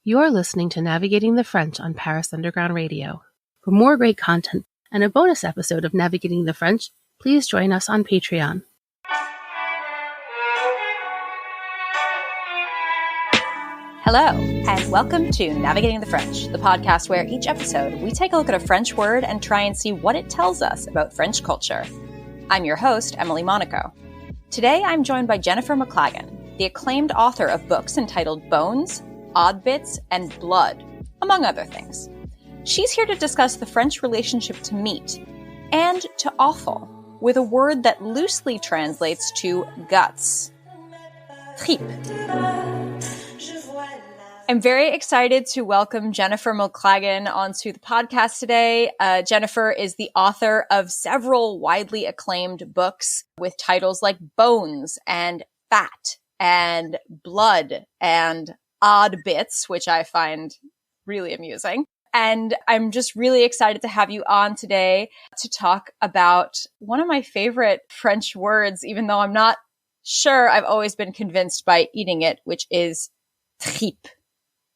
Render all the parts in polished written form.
You're listening to Navigating the French on Paris Underground Radio. For more great content and a bonus episode of Navigating the French, please join us on Patreon. Hello, and welcome to Navigating the French, the podcast where each episode we take a look at a French word and try and see what it tells us about French culture. I'm your host, Emily Monaco. Today I'm joined by Jennifer McClagan, the acclaimed author of books entitled Bones, Odd Bits, and Blood, among other things. She's here to discuss the French relationship to meat and to offal, with a word that loosely translates to guts. Tripe. I'm very excited to welcome Jennifer McClagan onto the podcast today. Jennifer is the author of several widely acclaimed books with titles like Bones and Fat and Blood and Odd Bits, which I find really amusing. And I'm just really excited to have you on today to talk about one of my favorite French words, even though I'm not sure I've always been convinced by eating it, which is tripe.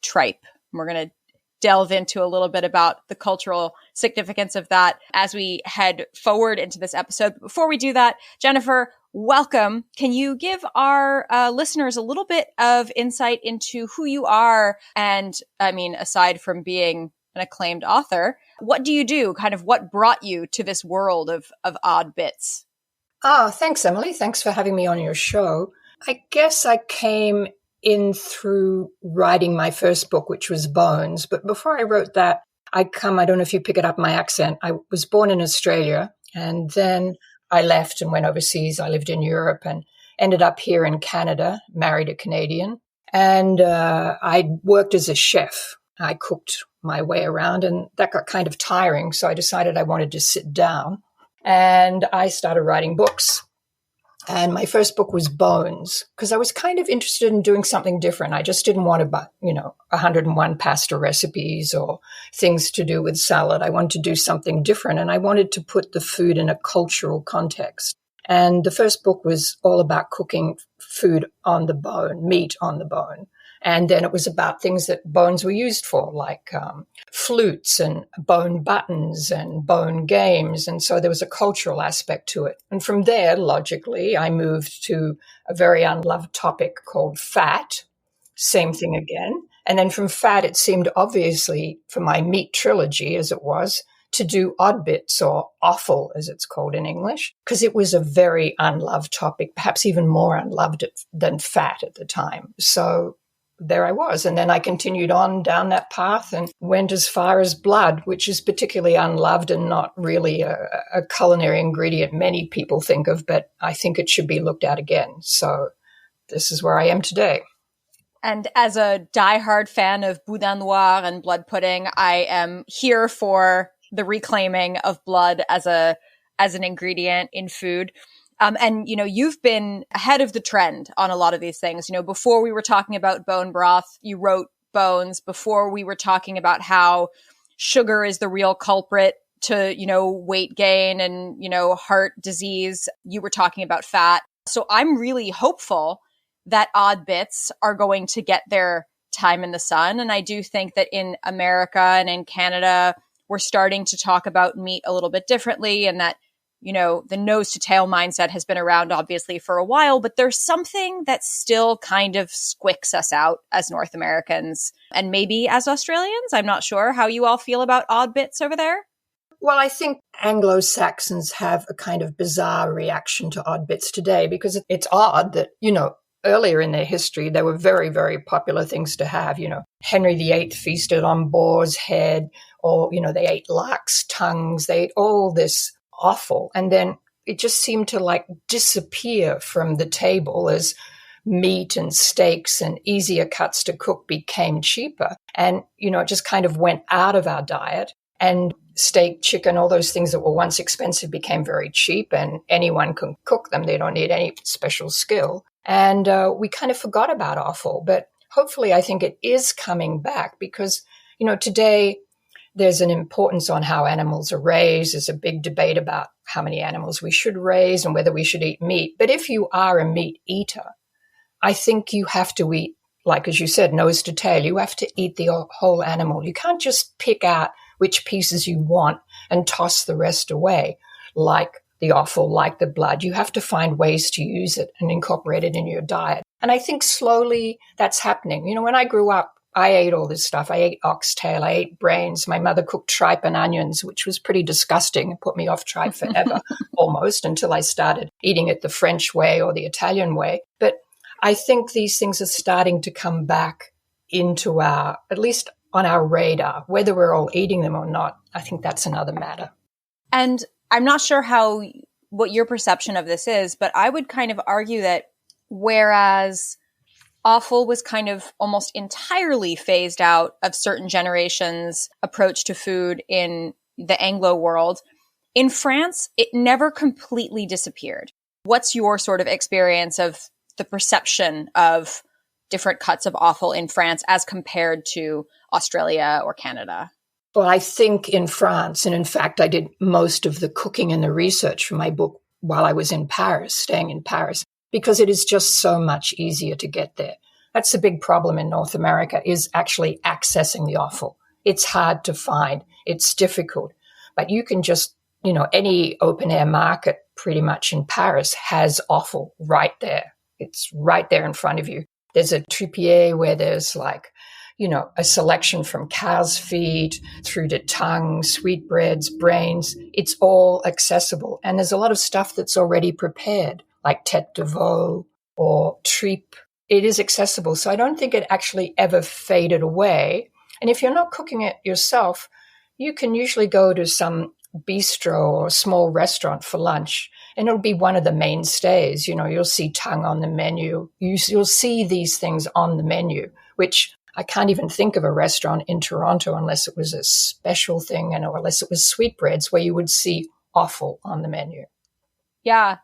Tripe. We're going to delve into a little bit about the cultural significance of that as we head forward into this episode. But before we do that, Jennifer, welcome. Can you give our listeners a little bit of insight into who you are? And I mean, aside from being an acclaimed author, what do you do? Kind of what brought you to this world of odd bits? Thanks, Emily. Thanks for having me on your show. I guess I came in through writing my first book, which was Bones. But before I wrote that, I don't know if you pick it up, my accent. I was born in Australia, and then I left and went overseas. I lived in Europe and ended up here in Canada, married a Canadian. And I worked as a chef. I cooked my way around, and that got kind of tiring. So I decided I wanted to sit down, and I started writing books. And my first book was Bones, because I was kind of interested in doing something different. I just didn't want to, 101 pasta recipes or things to do with salad. I wanted to do something different, and I wanted to put the food in a cultural context. And the first book was all about cooking food on the bone, meat on the bone. And then it was about things that bones were used for, like flutes and bone buttons and bone games. And so there was a cultural aspect to it. And from there, logically, I moved to a very unloved topic called fat. Same thing again. And then from fat, it seemed obviously for my meat trilogy, as it was, to do odd bits, or offal, as it's called in English, because it was a very unloved topic, perhaps even more unloved than fat at the time. So there I was. And then I continued on down that path and went as far as blood, which is particularly unloved and not really a culinary ingredient many people think of, but I think it should be looked at again. So this is where I am today. And as a diehard fan of boudin noir and blood pudding, I am here for the reclaiming of blood as an ingredient in food. And, you've been ahead of the trend on a lot of these things. Before we were talking about bone broth, you wrote Bones. Before we were talking about how sugar is the real culprit to, weight gain and, heart disease, you were talking about fat. So I'm really hopeful that odd bits are going to get their time in the sun. And I do think that in America and in Canada, we're starting to talk about meat a little bit differently, and that the nose to tail mindset has been around obviously for a while, but there's something that still kind of squicks us out as North Americans and maybe as Australians. I'm not sure how you all feel about odd bits over there. Well, I think Anglo-Saxons have a kind of bizarre reaction to odd bits today, because it's odd that, earlier in their history, they were very, very popular things to have. Henry VIII feasted on boar's head, or, they ate lark's tongues. They ate all this offal. And then it just seemed to disappear from the table as meat and steaks and easier cuts to cook became cheaper. And, it just kind of went out of our diet, and steak, chicken, all those things that were once expensive became very cheap, and anyone can cook them. They don't need any special skill. And we kind of forgot about offal, but hopefully I think it is coming back, because, today there's an importance on how animals are raised. There's a big debate about how many animals we should raise and whether we should eat meat. But if you are a meat eater, I think you have to eat like, as you said, nose to tail. You have to eat the whole animal. You can't just pick out which pieces you want and toss the rest away, like the offal, like the blood. You have to find ways to use it and incorporate it in your diet. And I think slowly that's happening. You know, when I grew up, I ate all this stuff. I ate oxtail. I ate brains. My mother cooked tripe and onions, which was pretty disgusting. It put me off tripe forever, almost, until I started eating it the French way or the Italian way. But I think these things are starting to come back into at least on our radar. Whether we're all eating them or not, I think that's another matter. And I'm not sure what your perception of this is, but I would kind of argue that whereas offal was kind of almost entirely phased out of certain generations' approach to food in the Anglo world, in France, it never completely disappeared. What's your sort of experience of the perception of different cuts of offal in France as compared to Australia or Canada? Well, I think in France, and in fact, I did most of the cooking and the research for my book while I was in Paris, staying in Paris, because it is just so much easier to get there. That's the big problem in North America, is actually accessing the offal. It's hard to find. It's difficult. But you can just, any open air market pretty much in Paris has offal right there. It's right there in front of you. There's a tripier where there's a selection from cow's feet through to tongue, sweetbreads, brains. It's all accessible. And there's a lot of stuff that's already prepared, like tête de veau or tripe. It is accessible. So I don't think it actually ever faded away. And if you're not cooking it yourself, you can usually go to some bistro or small restaurant for lunch, and it'll be one of the mainstays. You'll see tongue on the menu. You'll see these things on the menu, which I can't even think of a restaurant in Toronto unless it was a special thing or unless it was sweetbreads where you would see offal on the menu. Yeah.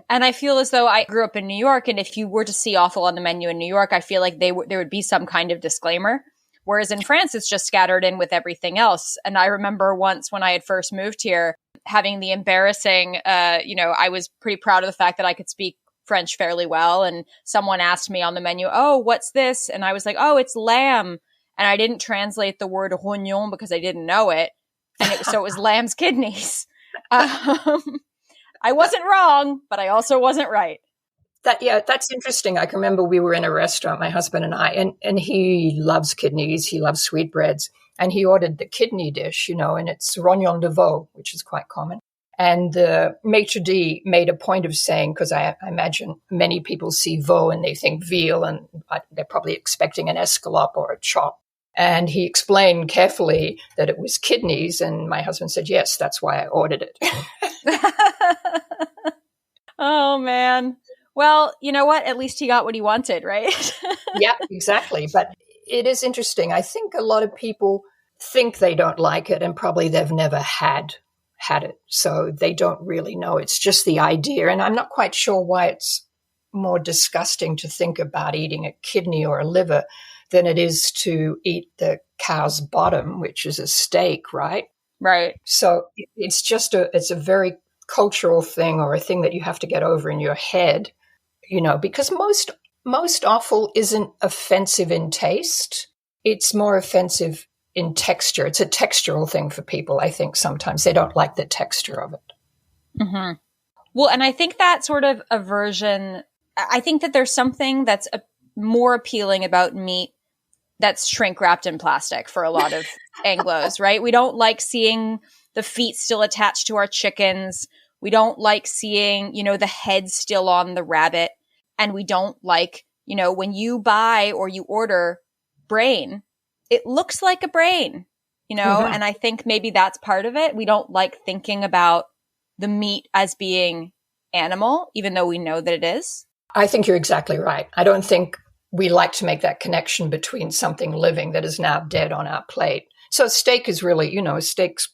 And I feel as though I grew up in New York, and if you were to see offal on the menu in New York, I feel like there would be some kind of disclaimer. Whereas in France, it's just scattered in with everything else. And I remember once when I had first moved here, having the embarrassing, I was pretty proud of the fact that I could speak French fairly well. And someone asked me on the menu, "Oh, what's this?" And I was like, "Oh, it's lamb." And I didn't translate the word rognon because I didn't know it. And so it was lamb's kidneys. I wasn't wrong, but I also wasn't right. That's interesting. I can remember we were in a restaurant, my husband and I, and he loves kidneys. He loves sweetbreads. And he ordered the kidney dish, and it's rognon de veau, which is quite common. And the maitre d' made a point of saying, because I imagine many people see veau and they think veal, and they're probably expecting an escalope or a chop. And he explained carefully that it was kidneys. And my husband said, yes, that's why I ordered it. Oh, man. Well, you know what? At least he got what he wanted, right? Yeah, exactly. But it is interesting. I think a lot of people think they don't like it, and probably they've never had it. So they don't really know. It's just the idea. And I'm not quite sure why it's more disgusting to think about eating a kidney or a liver than it is to eat the cow's bottom, which is a steak, right? Right. So it's just it's a very cultural thing, or a thing that you have to get over in your head, because most offal isn't offensive in taste. It's more offensive in texture. It's a textural thing for people. I think sometimes they don't like the texture of it. Mm-hmm. Well, and I think that sort of aversion, I think that there's something that's more appealing about meat that's shrink wrapped in plastic for a lot of Anglos, right? We don't like seeing the feet still attached to our chickens. We don't like seeing, the head still on the rabbit. And we don't like, when you buy or you order brain, it looks like a brain, mm-hmm. And I think maybe that's part of it. We don't like thinking about the meat as being animal, even though we know that it is. I think you're exactly right. I don't think we like to make that connection between something living that is now dead on our plate. So steak is really, steak's,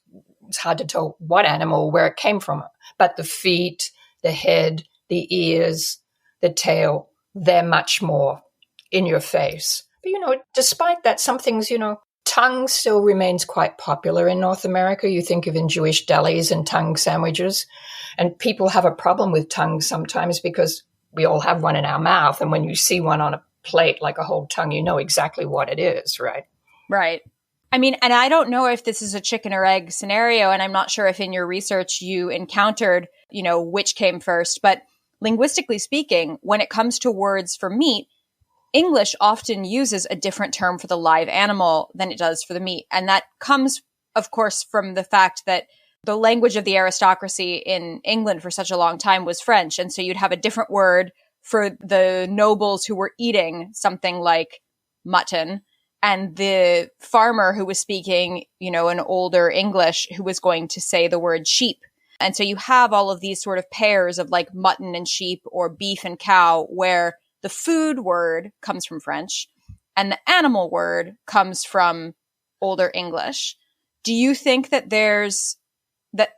it's hard to tell what animal, where it came from. But the feet, the head, the ears, the tail, they're much more in your face. But, despite that, some things, tongue still remains quite popular in North America. You think of in Jewish delis and tongue sandwiches. And people have a problem with tongue sometimes because we all have one in our mouth. And when you see one on a plate like a whole tongue, you know exactly what it is, right? Right. I mean, and I don't know if this is a chicken or egg scenario, and I'm not sure if in your research you encountered, which came first, but linguistically speaking, when it comes to words for meat, English often uses a different term for the live animal than it does for the meat. And that comes, of course, from the fact that the language of the aristocracy in England for such a long time was French. And so you'd have a different word for the nobles who were eating something like mutton, and the farmer who was speaking, an older English who was going to say the word sheep. And so you have all of these sort of pairs of like mutton and sheep or beef and cow, where the food word comes from French and the animal word comes from older English. Do you think that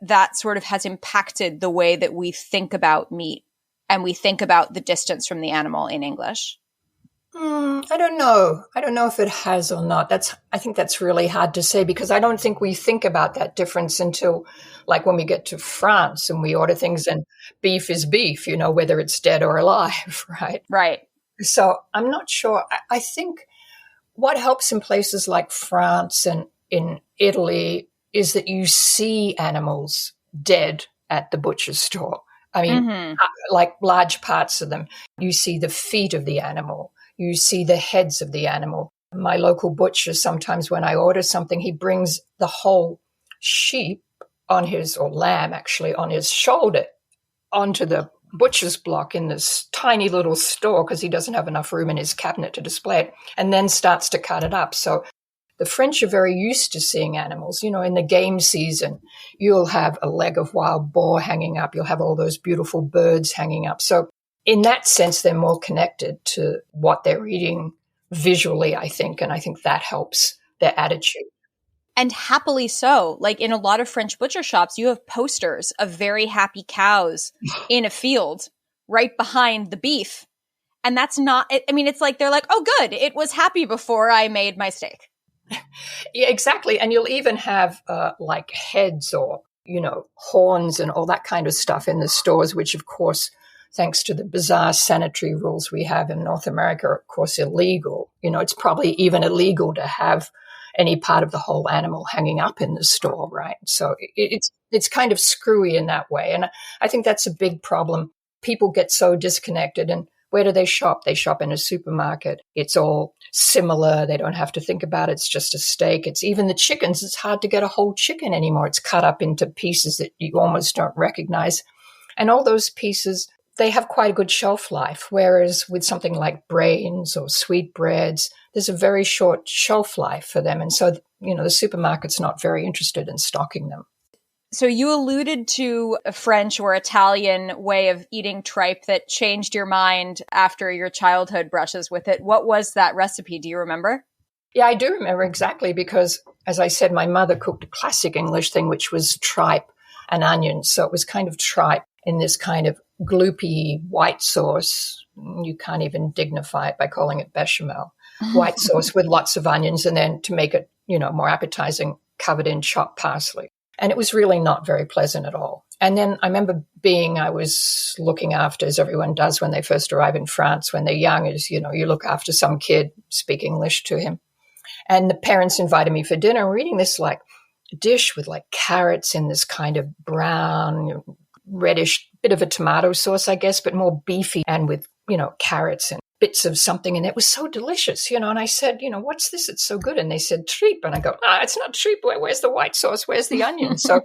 that sort of has impacted the way that we think about meat and we think about the distance from the animal in English? I don't know. I don't know if it has or not. I think that's really hard to say, because I don't think we think about that difference until like when we get to France and we order things and beef is beef, whether it's dead or alive, right? Right. So I'm not sure. I think what helps in places like France and in Italy is that you see animals dead at the butcher's store. I mean, like large parts of them. You see the feet of the animal. You see the heads of the animal. My local butcher, sometimes when I order something, he brings the whole sheep or lamb actually, on his shoulder onto the butcher's block in this tiny little store, because he doesn't have enough room in his cabinet to display it, and then starts to cut it up. So the French are very used to seeing animals. In the game season, you'll have a leg of wild boar hanging up. You'll have all those beautiful birds hanging up. So in that sense, they're more connected to what they're eating visually, I think. And I think that helps their attitude. And happily so. Like in a lot of French butcher shops, you have posters of very happy cows in a field right behind the beef. And that's not, it's like, they're like, oh, good, it was happy before I made my steak. Yeah, exactly. And you'll even have like heads or, horns and all that kind of stuff in the stores, which of course, thanks to the bizarre sanitary rules we have in North America, are of course illegal. It's probably even illegal to have any part of the whole animal hanging up in the store, right? So it's kind of screwy in that way. And I think that's a big problem. People get so disconnected. And where do they shop? They shop in a supermarket. It's all similar. They don't have to think about it. It's just a steak. It's even the chickens. It's hard to get a whole chicken anymore. It's cut up into pieces that you almost don't recognize. And all those pieces, they have quite a good shelf life, whereas with something like brains or sweetbreads, there's a very short shelf life for them. And so, the supermarket's not very interested in stocking them. So you alluded to a French or Italian way of eating tripe that changed your mind after your childhood brushes with it. What was that recipe? Do you remember? Yeah, I do remember exactly, because, as I said, my mother cooked a classic English thing, which was tripe and onions. So it was kind of tripe in this kind of gloopy white sauce. You can't even dignify it by calling it bechamel. White sauce with lots of onions, and then to make it, more appetizing, covered in chopped parsley. And it was really not very pleasant at all. And then I remember I was looking after, as everyone does when they first arrive in France, when they're young, you look after some kid, speak English to him. And the parents invited me for dinner. We're eating this like dish with like carrots in this kind of brown, reddish, bit of a tomato sauce, I guess, but more beefy, and with, carrots and bits of something. And it was so delicious, and I said, what's this? It's so good. And they said, tripe. And I go, it's not tripe. Where's the white sauce? Where's the onion? So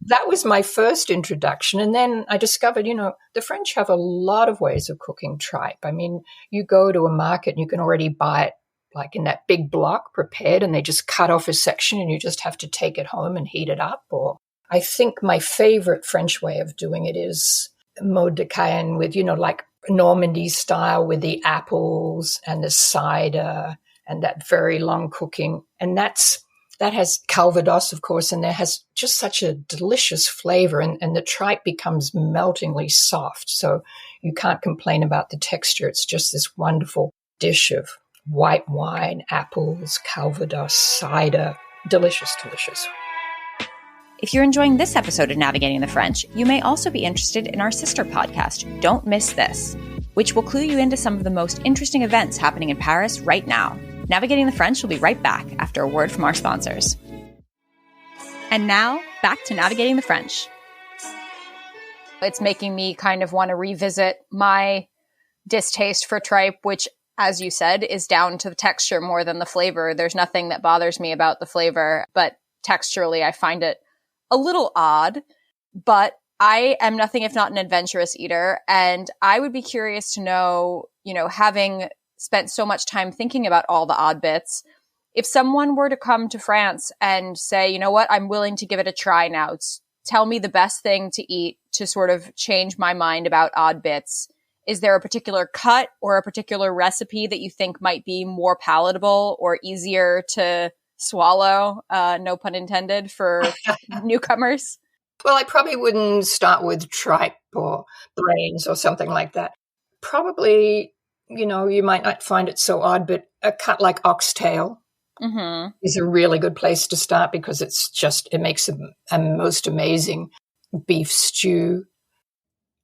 that was my first introduction. And then I discovered, the French have a lot of ways of cooking tripe. I mean, you go to a market and you can already buy it like in that big block prepared, and they just cut off a section and you just have to take it home and heat it up. Or I think my favorite French way of doing it is mode de Cayenne with, like Normandy style, with the apples and the cider and that very long cooking. And that has calvados, of course, and there has just such a delicious flavor, and the tripe becomes meltingly soft. So you can't complain about the texture. It's just this wonderful dish of white wine, apples, calvados, cider. Delicious, delicious. If you're enjoying this episode of Navigating the French, you may also be interested in our sister podcast, Don't Miss This. which will clue you into some of the most interesting events happening in Paris right now. Navigating the French will be right back after a word from our sponsors. And now, back to Navigating the French. It's making me kind of want to revisit my distaste for tripe, which, as you said, is down to the texture more than the flavor. There's nothing that bothers me about the flavor, but texturally I find it a little odd. But I am nothing if not an adventurous eater, and I would be curious to know, having spent so much time thinking about all the odd bits, if someone were to come to France and say, you know what, I'm willing to give it a try now. Tell me the best thing to eat to sort of change my mind about odd bits. Is there a particular cut or a particular recipe that you think might be more palatable or easier to swallow? No pun intended for newcomers. Well, I probably wouldn't start with tripe or brains or something like that. Probably, you might not find it so odd, but a cut like oxtail is a really good place to start because it makes a most amazing beef stew.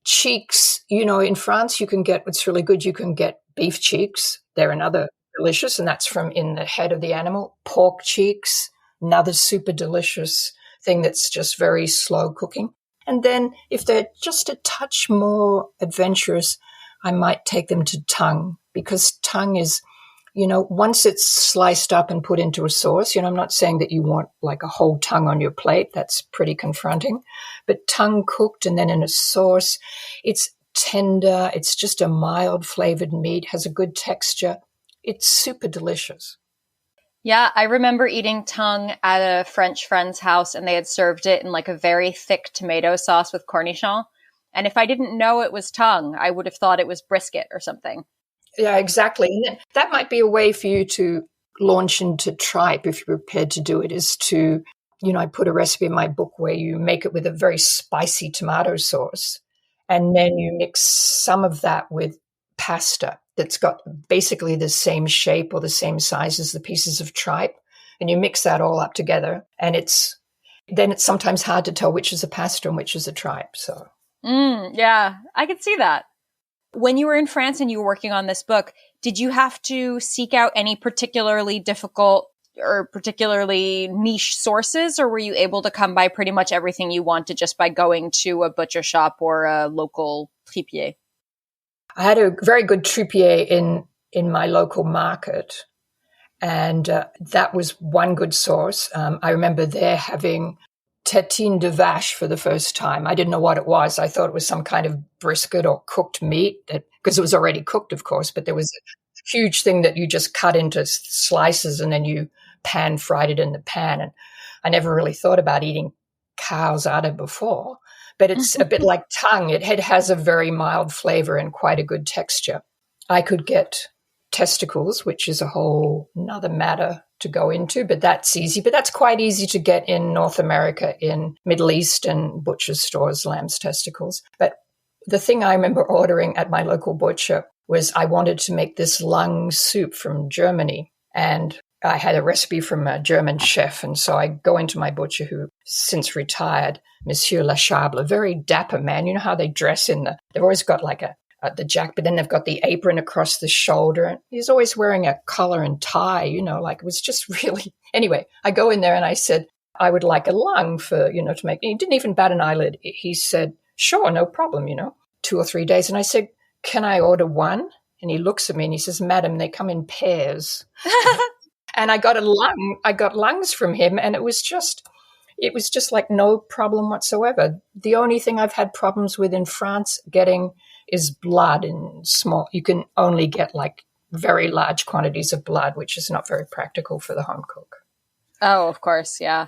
Cheeks, in France you can get, what's really good, you can get beef cheeks. They're another delicious, and that's from in the head of the animal. Pork cheeks, another super delicious thing that's just very slow cooking. And then if they're just a touch more adventurous, I might take them to tongue, because tongue is, once it's sliced up and put into a sauce, I'm not saying that you want like a whole tongue on your plate. That's pretty confronting. But tongue cooked and then in a sauce, it's tender. It's just a mild flavored meat, has a good texture. It's super delicious. Yeah, I remember eating tongue at a French friend's house, and they had served it in like a very thick tomato sauce with cornichons. And if I didn't know it was tongue, I would have thought it was brisket or something. Yeah, exactly. And that might be a way for you to launch into tripe if you're prepared to do it, is to, I put a recipe in my book where you make it with a very spicy tomato sauce. And then you mix some of that with pasta that's got basically the same shape or the same size as the pieces of tripe. And you mix that all up together. And it's sometimes hard to tell which is a pasta and which is a tripe. So, yeah, I could see that. When you were in France and you were working on this book, did you have to seek out any particularly difficult or particularly niche sources, or were you able to come by pretty much everything you wanted just by going to a butcher shop or a local tripier? I had a very good tripier in my local market, and that was one good source. I remember there having tétine de vache for the first time. I didn't know what it was. I thought it was some kind of brisket or cooked meat, because it was already cooked, of course, but there was a huge thing that you just cut into slices and then you pan fried it in the pan. And I never really thought about eating cow's udder before, but it's a bit like tongue. It has a very mild flavor and quite a good texture. I could get testicles, which is a whole nother matter to go into, but that's easy. But that's quite easy to get in North America, in Middle East and butcher stores, lamb's testicles. But the thing I remember ordering at my local butcher was I wanted to make this lung soup from Germany. And I had a recipe from a German chef. And so I go into my butcher, who since retired, Monsieur Lachable, a very dapper man. You know how they dress they've always got like the jacket, but then they've got the apron across the shoulder. And he's always wearing a collar and tie, it was just really, anyway, I go in there and I said, I would like a lung for, to make, he didn't even bat an eyelid. He said, sure, no problem, 2 or 3 days. And I said, can I order one? And he looks at me and he says, madam, they come in pairs. And I got lungs from him, and it was just like no problem whatsoever. The only thing I've had problems with in France getting is blood in small. You can only get like very large quantities of blood, which is not very practical for the home cook. Oh, of course. Yeah.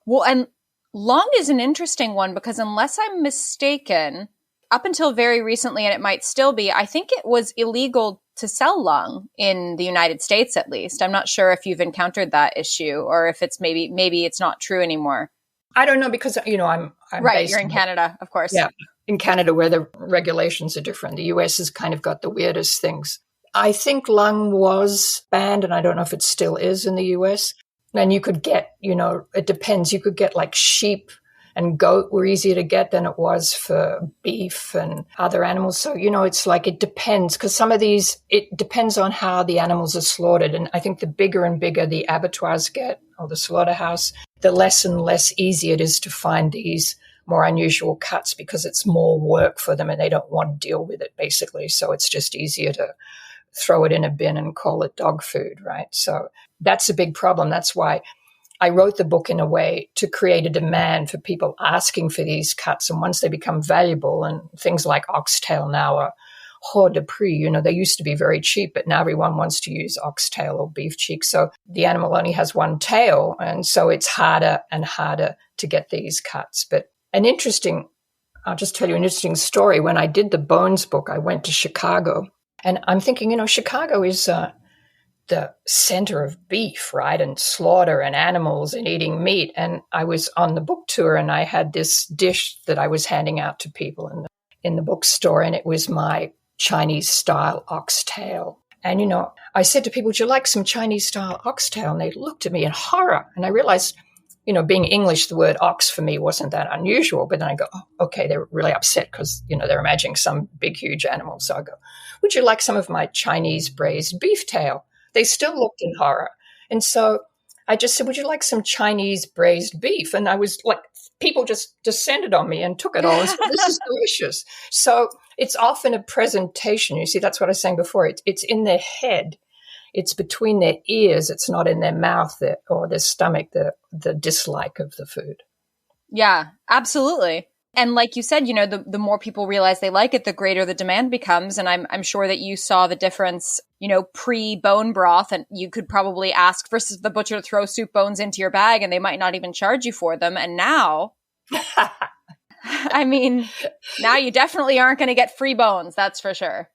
Well, and lung is an interesting one because unless I'm mistaken, up until very recently, and it might still be, I think it was illegal to sell lung in the United States, at least. I'm not sure if you've encountered that issue or if it's maybe it's not true anymore. I don't know because, I'm right. You're in Canada, of course. Yeah. In Canada, where the regulations are different. The US has kind of got the weirdest things. I think lung was banned, and I don't know if it still is in the US. And you could get, it depends. You could get like sheep and goat were easier to get than it was for beef and other animals. So, it's like it depends, because some of these, it depends on how the animals are slaughtered. And I think the bigger and bigger the abattoirs get, or the slaughterhouse, the less and less easy it is to find these more unusual cuts, because it's more work for them and they don't want to deal with it, basically. So it's just easier to throw it in a bin and call it dog food, right? So that's a big problem. That's why I wrote the book in a way to create a demand for people asking for these cuts. And once they become valuable, and things like oxtail now are hors de prix, they used to be very cheap, but now everyone wants to use oxtail or beef cheek. So the animal only has one tail, and so it's harder and harder to get these cuts. But I'll just tell you an interesting story. When I did the Bones book, I went to Chicago, and I'm thinking, Chicago is the center of beef, right? And slaughter and animals and eating meat. And I was on the book tour, and I had this dish that I was handing out to people in the bookstore, and it was my Chinese style oxtail. And, I said to people, would you like some Chinese style oxtail? And they looked at me in horror. And I realized, being English, the word ox for me wasn't that unusual. But then I go, oh, okay, they're really upset because, they're imagining some big, huge animal. So I go, would you like some of my Chinese braised beef tail? They still looked in horror. And so I just said, would you like some Chinese braised beef? And I was like, people just descended on me and took it all and said, this is delicious. So it's often a presentation. You see, that's what I was saying before. It's in their head. It's between their ears. It's not in their mouth or their stomach, the dislike of the food. Yeah, absolutely. And like you said, the more people realize they like it, the greater the demand becomes. And I'm sure that you saw the difference, pre-bone broth, and you could probably ask for the butcher to throw soup bones into your bag and they might not even charge you for them. And now, now you definitely aren't going to get free bones. That's for sure.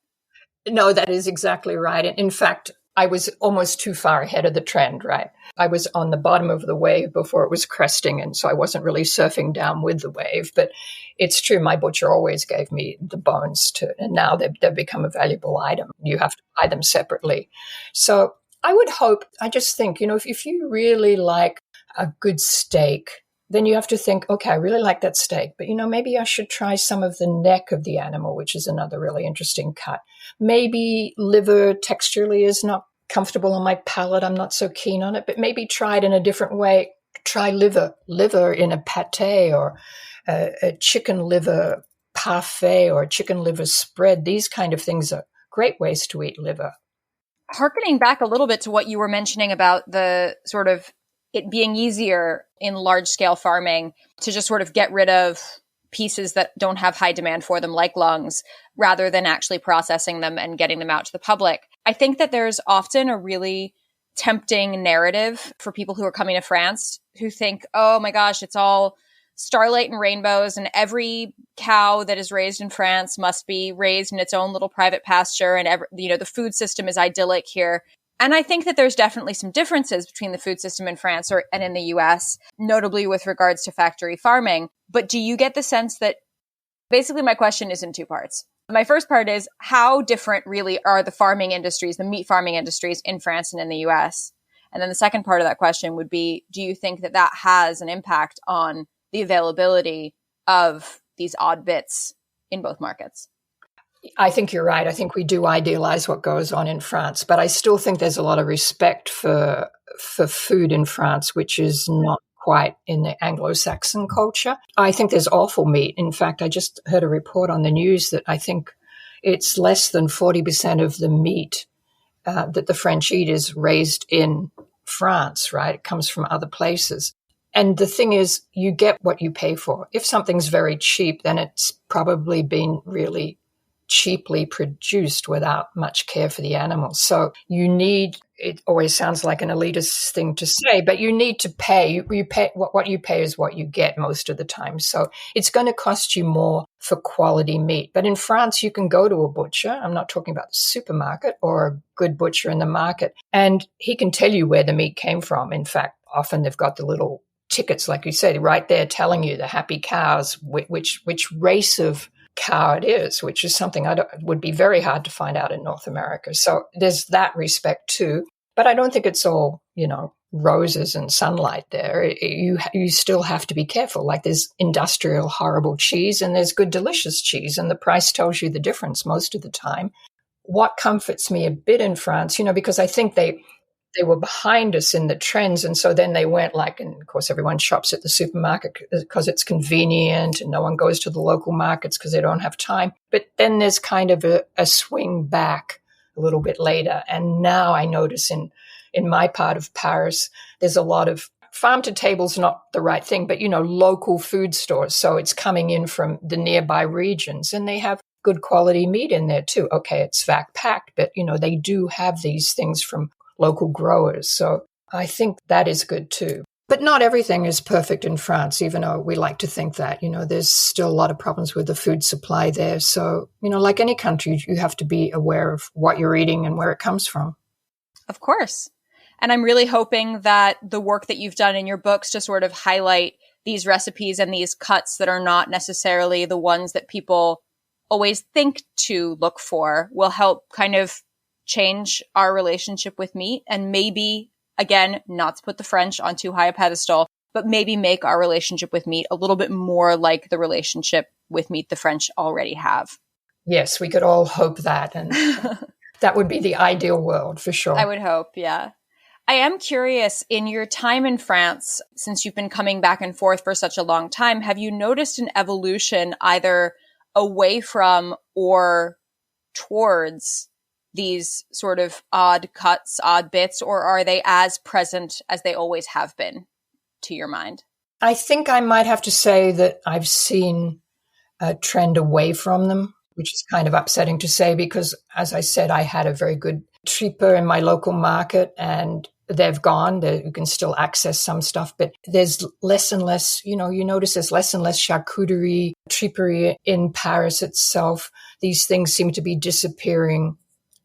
No, that is exactly right. And in fact, I was almost too far ahead of the trend, right? I was on the bottom of the wave before it was cresting, and so I wasn't really surfing down with the wave. But it's true, my butcher always gave me the bones and now they've become a valuable item. You have to buy them separately. So I would hope, I just think, if you really like a good steak, then you have to think, okay, I really like that steak, but, maybe I should try some of the neck of the animal, which is another really interesting cut. Maybe liver texturally is not comfortable on my palate. I'm not so keen on it, but maybe try it in a different way. Try liver in a pate, or a chicken liver parfait, or a chicken liver spread. These kind of things are great ways to eat liver. Harkening back a little bit to what you were mentioning about the sort of it being easier in large scale farming to just sort of get rid of pieces that don't have high demand for them, like lungs, rather than actually processing them and getting them out to the public. I think that there's often a really tempting narrative for people who are coming to France who think, oh my gosh, it's all starlight and rainbows, and every cow that is raised in France must be raised in its own little private pasture, and the food system is idyllic here. And I think that there's definitely some differences between the food system in France and in the US, notably with regards to factory farming. But do you get the sense that basically my question is in two parts? My first part is, how different really are the farming industries, the meat farming industries in France and in the US? And then the second part of that question would be, do you think that that has an impact on the availability of these odd bits in both markets? I think you're right. I think we do idealize what goes on in France, but I still think there's a lot of respect for food in France, which is not quite in the Anglo-Saxon culture. I think there's awful meat. In fact, I just heard a report on the news that I think it's less than 40% of the meat that the French eat is raised in France, right? It comes from other places. And the thing is, you get what you pay for. If something's very cheap, then it's probably been really cheaply produced without much care for the animals. So it always sounds like an elitist thing to say, but you need to pay. You pay what you pay is what you get most of the time. So it's going to cost you more for quality meat. But in France, you can go to a butcher. I'm not talking about the supermarket, or a good butcher in the market, and he can tell you where the meat came from. In fact, often they've got the little tickets, like you said, right there telling you the happy cows, which race of cow it is, which is something would be very hard to find out in North America. So there's that respect too. But I don't think it's all, roses and sunlight there. You still have to be careful. Like there's industrial horrible cheese and there's good delicious cheese, and the price tells you the difference most of the time. What comforts me a bit in France, because I think they were behind us in the trends, and so then they went and of course everyone shops at the supermarket because it's convenient, and no one goes to the local markets because they don't have time. But then there's kind of a swing back a little bit later, and now I notice in my part of Paris, there's a lot of farm to table's not the right thing, but, local food stores. So it's coming in from the nearby regions, and they have good quality meat in there too. Okay, it's vac packed, but, they do have these things from local growers. So I think that is good too. But not everything is perfect in France, even though we like to think that, there's still a lot of problems with the food supply there. So, like any country, you have to be aware of what you're eating and where it comes from. Of course. And I'm really hoping that the work that you've done in your books to sort of highlight these recipes and these cuts that are not necessarily the ones that people always think to look for will help kind of change our relationship with meat, and maybe, again, not to put the French on too high a pedestal, but maybe make our relationship with meat a little bit more like the relationship with meat the French already have. Yes, we could all hope that. And that would be the ideal world for sure. I would hope, yeah. I am curious, in your time in France, since you've been coming back and forth for such a long time, have you noticed an evolution either away from or towards these sort of odd cuts, odd bits, or are they as present as they always have been to your mind? I think I might have to say that I've seen a trend away from them, which is kind of upsetting to say because, as I said, I had a very good tripper in my local market and they've gone. You can still access some stuff, but there's less and less, you notice there's less and less charcuterie, triperie in Paris itself. These things seem to be disappearing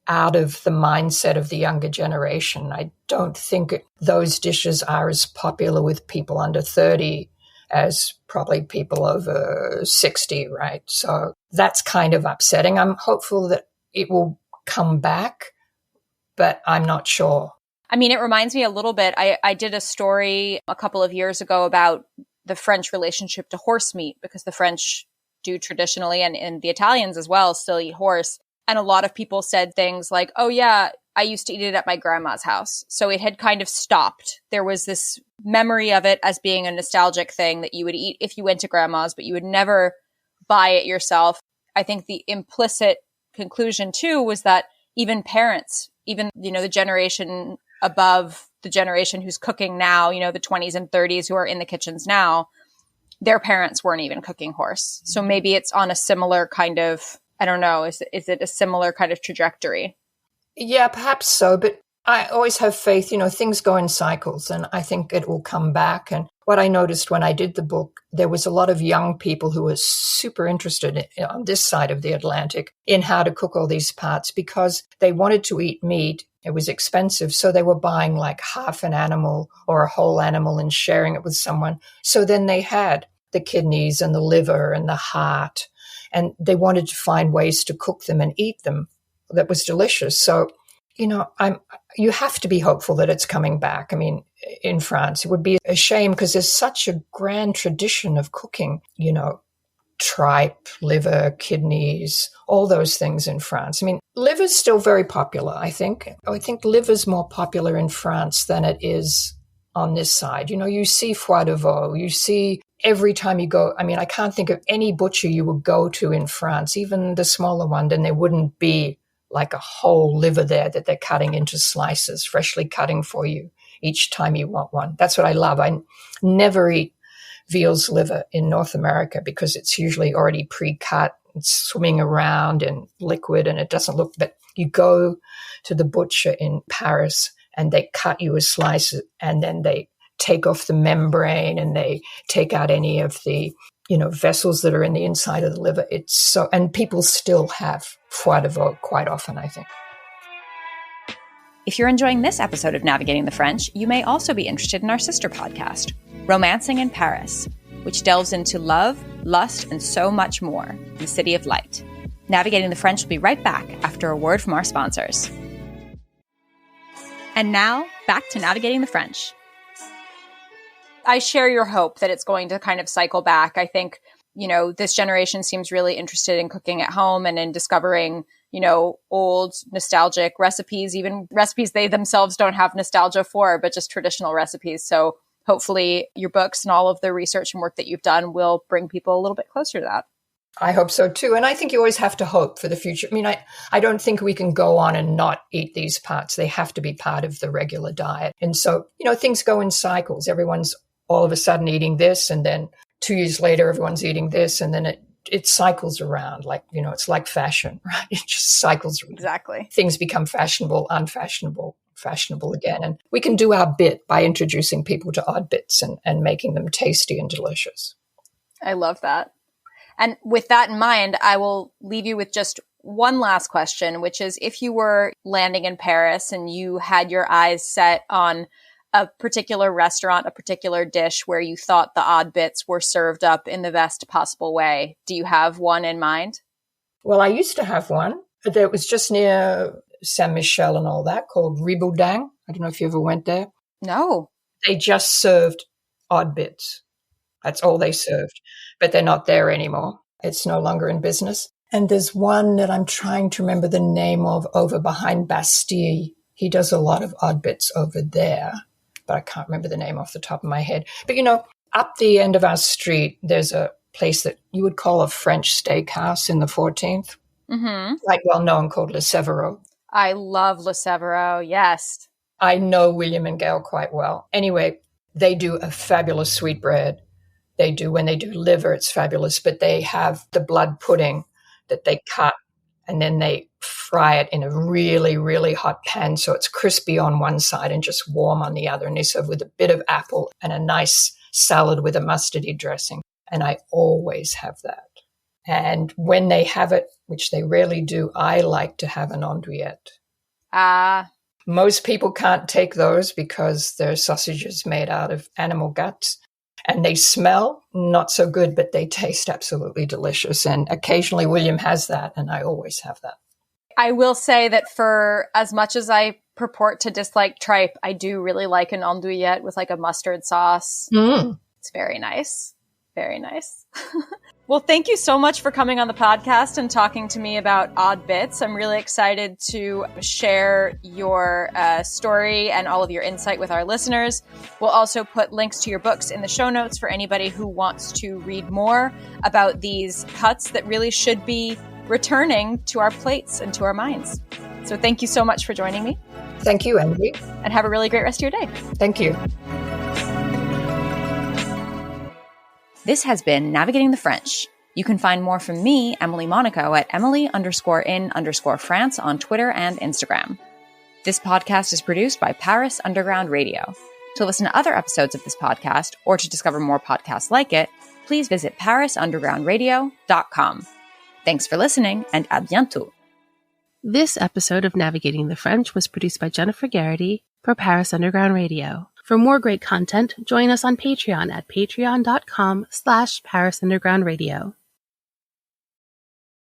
out of the mindset of the younger generation. I don't think those dishes are as popular with people under 30 as probably people over 60, right? So that's kind of upsetting. I'm hopeful that it will come back, but I'm not sure. I mean, it reminds me a little bit. I did a story a couple of years ago about the French relationship to horse meat, because the French do traditionally, and the Italians as well, still eat horse. And a lot of people said things like, oh yeah, I used to eat it at my grandma's house. So it had kind of stopped. There was this memory of it as being a nostalgic thing that you would eat if you went to grandma's, but you would never buy it yourself. I think the implicit conclusion too was that even parents, even, the generation above the generation who's cooking now, the 20s and 30s who are in the kitchens now, their parents weren't even cooking horse. So maybe it's on a similar kind of, I don't know, is it a similar kind of trajectory? Yeah, perhaps so. But I always have faith, things go in cycles and I think it will come back. And what I noticed when I did the book, there was a lot of young people who were super interested on this side of the Atlantic in how to cook all these parts because they wanted to eat meat. It was expensive. So they were buying like half an animal or a whole animal and sharing it with someone. So then they had the kidneys and the liver and the heart, and they wanted to find ways to cook them and eat them. That was delicious. So, you have to be hopeful that it's coming back. I mean, in France, it would be a shame because there's such a grand tradition of cooking, tripe, liver, kidneys, all those things in France. I mean, liver's still very popular, I think. I think liver's more popular in France than it is on this side. You see foie de veau, you see every time you go, I mean, I can't think of any butcher you would go to in France, even the smaller one, then there wouldn't be like a whole liver there that they're cutting into slices, freshly cutting for you each time you want one. That's what I love. I never eat veal's liver in North America because it's usually already pre-cut. It's swimming around in liquid and it doesn't look, but you go to the butcher in Paris and they cut you a slice and then they take off the membrane and they take out any of the, vessels that are in the inside of the liver. It's so, and people still have foie de veau quite often, I think. If you're enjoying this episode of Navigating the French, you may also be interested in our sister podcast, Romancing in Paris, which delves into love, lust, and so much more in the City of Light. Navigating the French will be right back after a word from our sponsors. And now, back to navigating the French. I share your hope that it's going to kind of cycle back. I think, this generation seems really interested in cooking at home and in discovering, old nostalgic recipes, even recipes they themselves don't have nostalgia for, but just traditional recipes. So hopefully your books and all of the research and work that you've done will bring people a little bit closer to that. I hope so too. And I think you always have to hope for the future. I mean, I don't think we can go on and not eat these parts. They have to be part of the regular diet. And so, things go in cycles. Everyone's all of a sudden eating this, and then 2 years later, everyone's eating this, and then it cycles around like, it's like fashion, right? It just cycles around. Exactly. Things become fashionable, unfashionable, fashionable again. And we can do our bit by introducing people to odd bits and making them tasty and delicious. I love that. And with that in mind, I will leave you with just one last question, which is if you were landing in Paris and you had your eyes set on a particular restaurant, a particular dish where you thought the odd bits were served up in the best possible way, do you have one in mind? Well, I used to have one that was just near Saint-Michel and all that, called Ribaudin. I don't know if you ever went there. No. They just served odd bits. That's all they served. But they're not there anymore. It's no longer in business. And there's one that I'm trying to remember the name of over behind Bastille. He does a lot of odd bits over there, but I can't remember the name off the top of my head. But, up the end of our street, there's a place that you would call a French steakhouse in the 14th. Mm-hmm. Like well-known, called Le Severo. I love Le Severo, yes. I know William and Gail quite well. Anyway, they do a fabulous sweetbread. When they do liver, it's fabulous, but they have the blood pudding that they cut and then they fry it in a really, really hot pan so it's crispy on one side and just warm on the other. And they serve with a bit of apple and a nice salad with a mustardy dressing. And I always have that. And when they have it, which they rarely do, I like to have an andouillette. Most people can't take those because they're sausages made out of animal guts. And they smell not so good, but they taste absolutely delicious. And occasionally William has that, and I always have that. I will say that for as much as I purport to dislike tripe, I do really like an andouillette with like a mustard sauce. Mm. It's very nice. Very nice. Well, thank you so much for coming on the podcast and talking to me about odd bits. I'm really excited to share your story and all of your insight with our listeners. We'll also put links to your books in the show notes for anybody who wants to read more about these cuts that really should be returning to our plates and to our minds. So thank you so much for joining me. Thank you, Emily. And have a really great rest of your day. Thank you. This has been Navigating the French. You can find more from me, Emily Monaco, at Emily_in_France on Twitter and Instagram. This podcast is produced by Paris Underground Radio. To listen to other episodes of this podcast or to discover more podcasts like it, please visit parisundergroundradio.com. Thanks for listening, and à bientôt. This episode of Navigating the French was produced by Jennifer Garrity for Paris Underground Radio. For more great content, join us on Patreon at patreon.com/Paris Underground Radio.